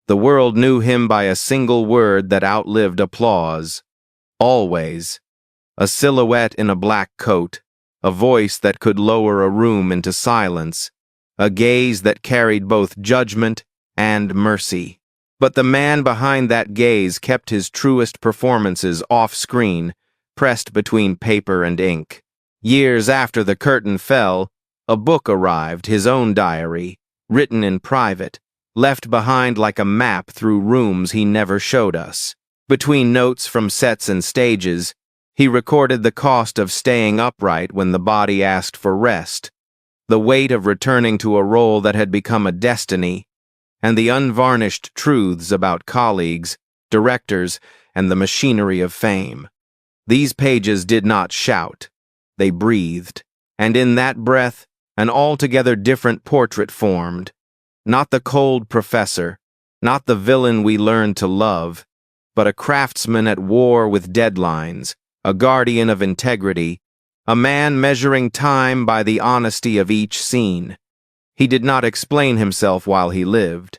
The world knew him by a single word that outlived applause. Always. A silhouette in a black coat, a voice that could lower a room into silence, a gaze that carried both judgment and mercy. But the man behind that gaze kept his truest performances off-screen, pressed between paper and ink. Years after the curtain fell, a book arrived, his own diary, written in private, left behind like a map through rooms he never showed us. Between notes from sets and stages, he recorded the cost of staying upright when the body asked for rest, the weight of returning to a role that had become a destiny, and the unvarnished truths about colleagues, directors, and the machinery of fame. These pages did not shout. They breathed, and in that breath, an altogether different portrait formed. Not the cold professor, not the villain we learned to love, but a craftsman at war with deadlines, a guardian of integrity, a man measuring time by the honesty of each scene. He did not explain himself while he lived.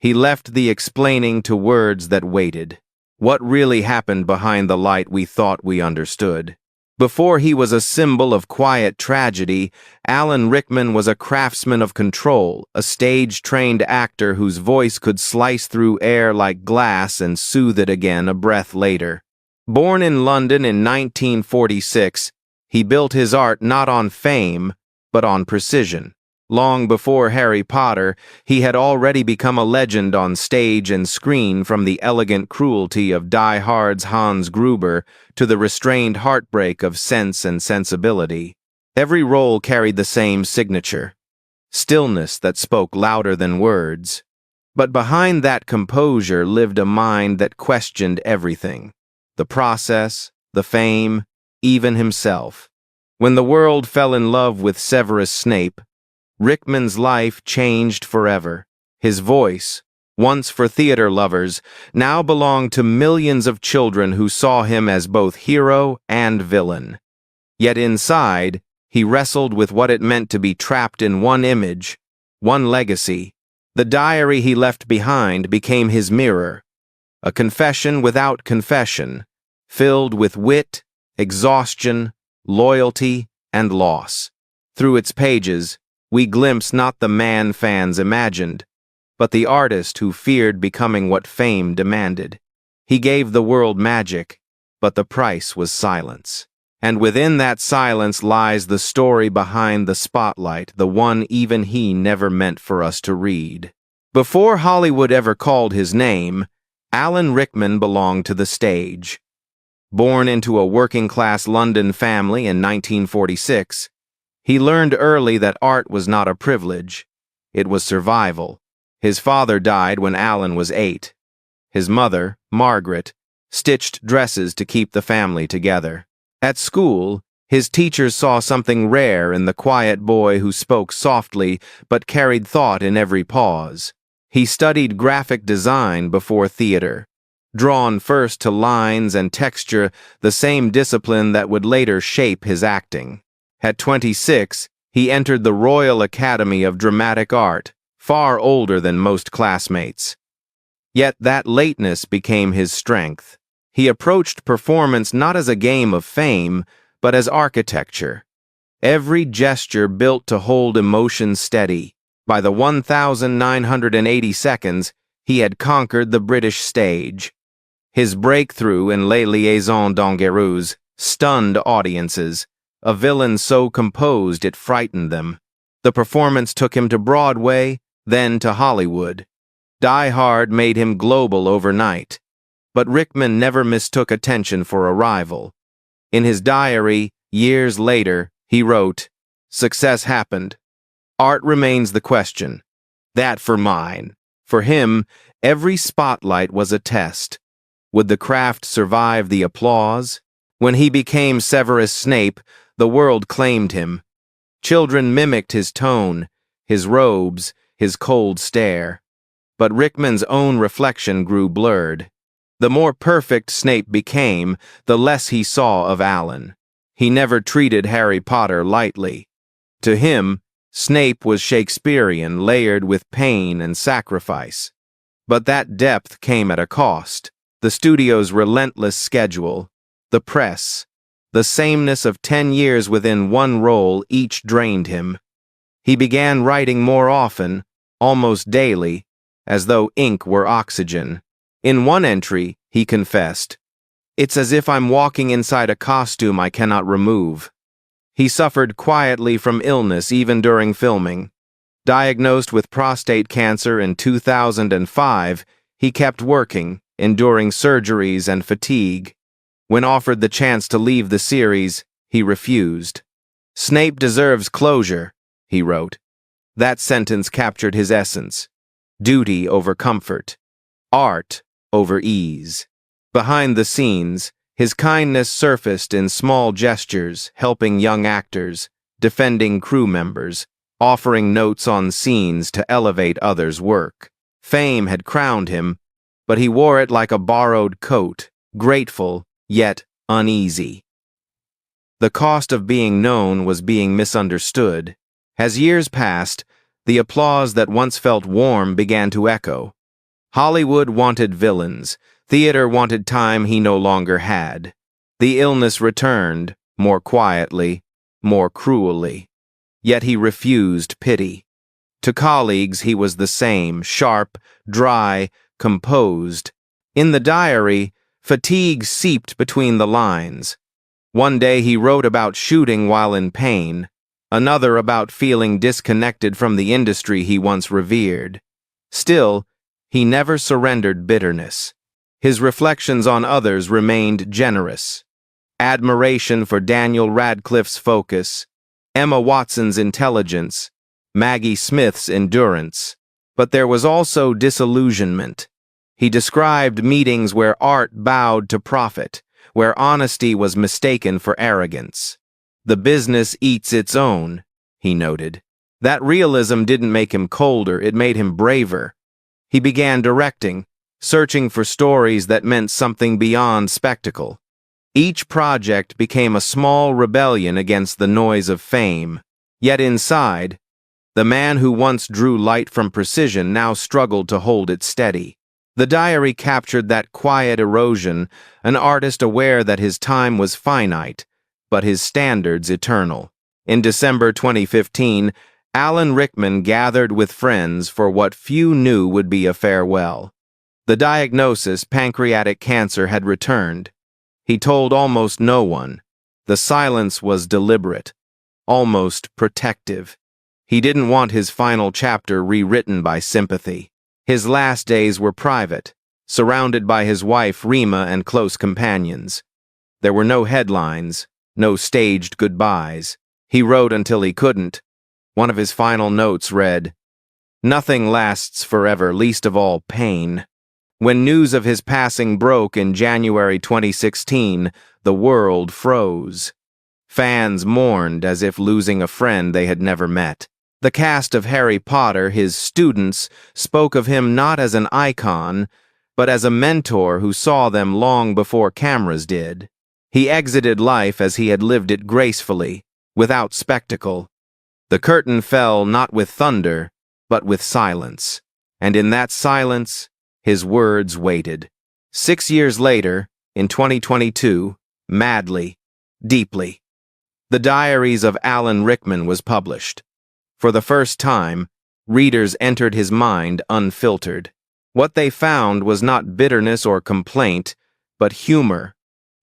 He left the explaining to words that waited. What really happened behind the light we thought we understood? Before he was a symbol of quiet tragedy, Alan Rickman was a craftsman of control, a stage-trained actor whose voice could slice through air like glass and soothe it again a breath later. Born in London in 1946, he built his art not on fame, but on precision. Long before Harry Potter, he had already become a legend on stage and screen, from the elegant cruelty of Die Hard's Hans Gruber to the restrained heartbreak of Sense and Sensibility. Every role carried the same signature, stillness that spoke louder than words. But behind that composure lived a mind that questioned everything, the process, the fame, even himself. When the world fell in love with Severus Snape, Rickman's life changed forever. His voice, once for theater lovers, now belonged to millions of children who saw him as both hero and villain. Yet inside, he wrestled with what it meant to be trapped in one image, one legacy. The diary he left behind became his mirror, a confession without confession, filled with wit, exhaustion, loyalty, and loss. Through its pages, we glimpse not the man fans imagined, but the artist who feared becoming what fame demanded. He gave the world magic, but the price was silence. And within that silence lies the story behind the spotlight, the one even he never meant for us to read. Before Hollywood ever called his name, Alan Rickman belonged to the stage. Born into a working-class London family in 1946, he learned early that art was not a privilege. It was survival. His father died when Alan was 8. His mother, Margaret, stitched dresses to keep the family together. At school, his teachers saw something rare in the quiet boy who spoke softly but carried thought in every pause. He studied graphic design before theater, drawn first to lines and texture, the same discipline that would later shape his acting. At 26, he entered the Royal Academy of Dramatic Art, far older than most classmates. Yet that lateness became his strength. He approached performance not as a game of fame, but as architecture. Every gesture built to hold emotion steady. By the 1,980 seconds, he had conquered the British stage. His breakthrough in Les Liaisons Dangereuses stunned audiences, a villain so composed it frightened them. The performance took him to Broadway, then to Hollywood. Die Hard made him global overnight. But Rickman never mistook attention for a rival. In his diary, years later, he wrote, "Success happened. Art remains the question. That for mine." For him, every spotlight was a test. Would the craft survive the applause? When he became Severus Snape, the world claimed him. Children mimicked his tone, his robes, his cold stare. But Rickman's own reflection grew blurred. The more perfect Snape became, the less he saw of Alan. He never treated Harry Potter lightly. To him, Snape was Shakespearean, layered with pain and sacrifice. But that depth came at a cost. The studio's relentless schedule, the press, the sameness of 10 years within one role each drained him. He began writing more often, almost daily, as though ink were oxygen. In one entry, he confessed, "It's as if I'm walking inside a costume I cannot remove." He suffered quietly from illness even during filming. Diagnosed with prostate cancer in 2005, he kept working, enduring surgeries and fatigue. When offered the chance to leave the series, he refused. "Snape deserves closure," he wrote. That sentence captured his essence. Duty over comfort. Art over ease. Behind the scenes, his kindness surfaced in small gestures, helping young actors, defending crew members, offering notes on scenes to elevate others' work. Fame had crowned him, but he wore it like a borrowed coat, grateful, yet uneasy. The cost of being known was being misunderstood. As years passed, the applause that once felt warm began to echo. Hollywood wanted villains. Theater wanted time he no longer had. The illness returned, more quietly, more cruelly. Yet he refused pity. To colleagues he was the same, sharp, dry, composed. In the diary, fatigue seeped between the lines. One day he wrote about shooting while in pain, another about feeling disconnected from the industry he once revered. Still, he never surrendered bitterness. His reflections on others remained generous. Admiration for Daniel Radcliffe's focus, Emma Watson's intelligence, Maggie Smith's endurance. But there was also disillusionment. He described meetings where art bowed to profit, where honesty was mistaken for arrogance. "The business eats its own," he noted. That realism didn't make him colder, it made him braver. He began directing, searching for stories that meant something beyond spectacle. Each project became a small rebellion against the noise of fame. Yet inside, the man who once drew light from precision now struggled to hold it steady. The diary captured that quiet erosion, an artist aware that his time was finite, but his standards eternal. In December 2015, Alan Rickman gathered with friends for what few knew would be a farewell. The diagnosis, pancreatic cancer, had returned. He told almost no one. The silence was deliberate, almost protective. He didn't want his final chapter rewritten by sympathy. His last days were private, surrounded by his wife Rima and close companions. There were no headlines, no staged goodbyes. He wrote until he couldn't. One of his final notes read, "Nothing lasts forever, least of all pain." When news of his passing broke in January 2016, the world froze. Fans mourned as if losing a friend they had never met. The cast of Harry Potter, his students, spoke of him not as an icon, but as a mentor who saw them long before cameras did. He exited life as he had lived it gracefully, without spectacle. The curtain fell not with thunder, but with silence. And in that silence, his words waited. 6 years later, in 2022, madly, deeply, The Diaries of Alan Rickman was published. For the first time, readers entered his mind unfiltered. What they found was not bitterness or complaint, but humor,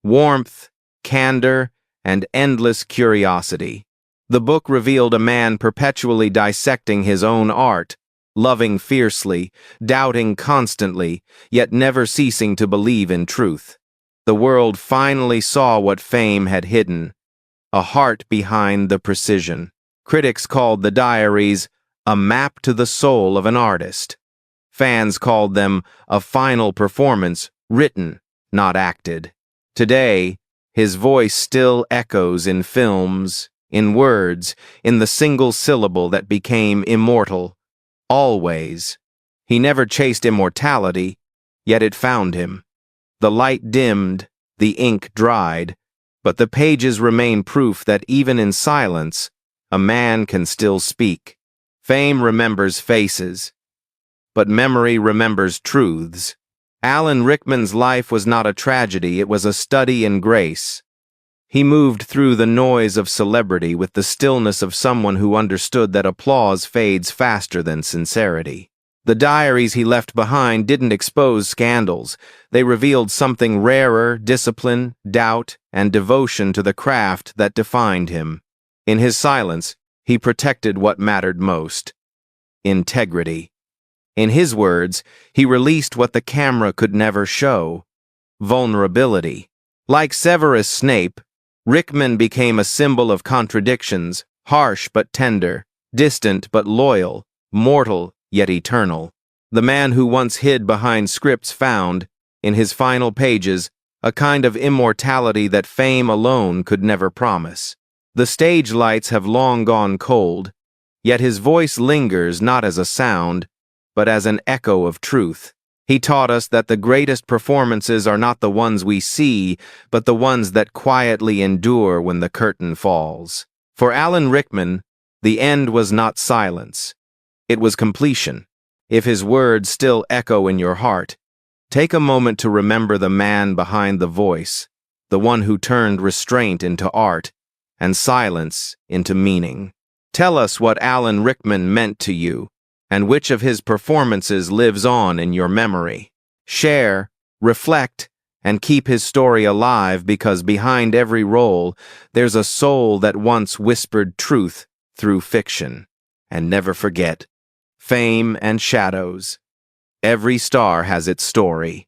warmth, candor, and endless curiosity. The book revealed a man perpetually dissecting his own art, loving fiercely, doubting constantly, yet never ceasing to believe in truth. The world finally saw what fame had hidden, a heart behind the precision. Critics called the diaries a map to the soul of an artist. Fans called them a final performance, written, not acted. Today, his voice still echoes in films, in words, in the single syllable that became immortal. Always. He never chased immortality, yet it found him. The light dimmed, the ink dried, but the pages remain proof that even in silence, a man can still speak. Fame remembers faces. but memory remembers truths. Alan Rickman's life was not a tragedy, it was a study in grace. He moved through the noise of celebrity with the stillness of someone who understood that applause fades faster than sincerity. The diaries he left behind didn't expose scandals. They revealed something rarer: discipline, doubt, and devotion to the craft that defined him. In his silence, he protected what mattered most: integrity. In his words, he released what the camera could never show: vulnerability. Like Severus Snape, Rickman became a symbol of contradictions: harsh but tender, distant but loyal, mortal yet eternal. The man who once hid behind scripts found, in his final pages, a kind of immortality that fame alone could never promise. The stage lights have long gone cold, yet his voice lingers not as a sound, but as an echo of truth. He taught us that the greatest performances are not the ones we see, but the ones that quietly endure when the curtain falls. For Alan Rickman, the end was not silence. It was completion. If his words still echo in your heart, take a moment to remember the man behind the voice, the one who turned restraint into art and silence into meaning. Tell us what Alan Rickman meant to you, and which of his performances lives on in your memory. Share, reflect, and keep his story alive, because behind every role, there's a soul that once whispered truth through fiction. And never forget, fame and shadows. Every star has its story.